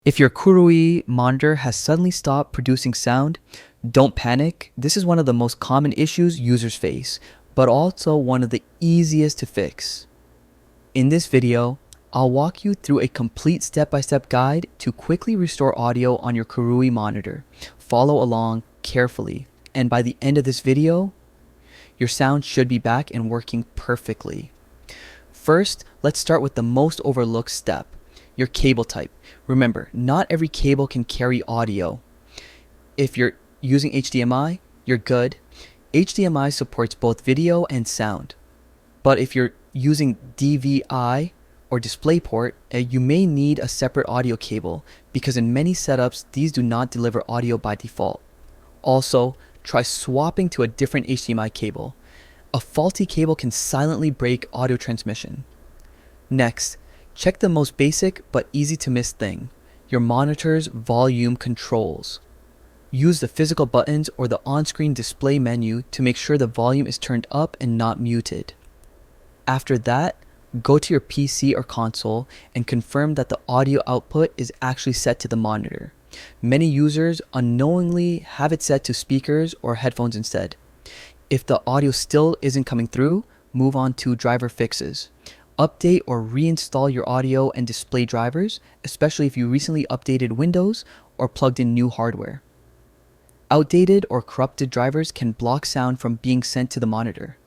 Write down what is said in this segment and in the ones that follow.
If your Koorui monitor has suddenly stopped producing sound, don't panic. This is one of the most common issues users face, but also one of the easiest to fix. In this video, I'll walk you through a complete step-by-step guide to quickly restore audio on your Koorui monitor. Follow along carefully, and by the end of this video, your sound should be back and working perfectly. First, let's start with the most overlooked step, your cable type. Remember, not every cable can carry audio. If you're using HDMI, you're good. HDMI supports both video and sound. But if you're using DVI or DisplayPort, you may need a separate audio cable because in many setups, these do not deliver audio by default. Also, try swapping to a different HDMI cable. A faulty cable can silently break audio transmission. Next, check the most basic but easy to miss thing, your monitor's volume controls. Use the physical buttons or the on-screen display menu to make sure the volume is turned up and not muted. After that, go to your PC or console and confirm that the audio output is actually set to the monitor. Many users unknowingly have it set to speakers or headphones instead. If the audio still isn't coming through, move on to driver fixes. Update or reinstall your audio and display drivers, especially if you recently updated Windows or plugged in new hardware. Outdated or corrupted drivers can block sound from being sent to the monitor.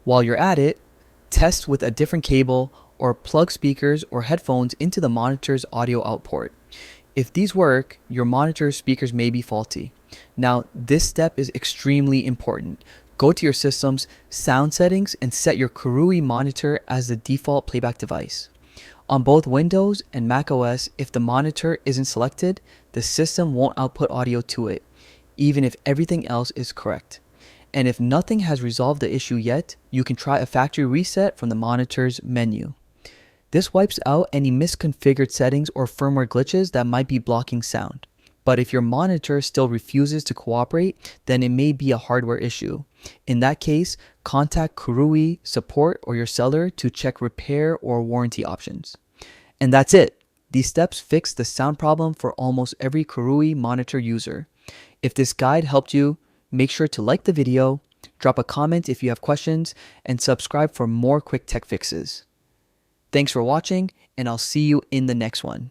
While you're at it, test with a different cable or plug speakers or headphones into the monitor's audio output. If these work, your monitor's speakers may be faulty. Now, this step is extremely important. Go to your system's sound settings and set your Koorui monitor as the default playback device. On both Windows and macOS, if the monitor isn't selected, the system won't output audio to it, even if everything else is correct. And if nothing has resolved the issue yet, you can try a factory reset from the monitor's menu. This wipes out any misconfigured settings or firmware glitches that might be blocking sound. But if your monitor still refuses to cooperate, then it may be a hardware issue. In that case, contact Koorui support or your seller to check repair or warranty options. And that's it. These steps fix the sound problem for almost every Koorui monitor user. If this guide helped you, make sure to like the video, drop a comment if you have questions, and subscribe for more quick tech fixes. Thanks for watching, and I'll see you in the next one.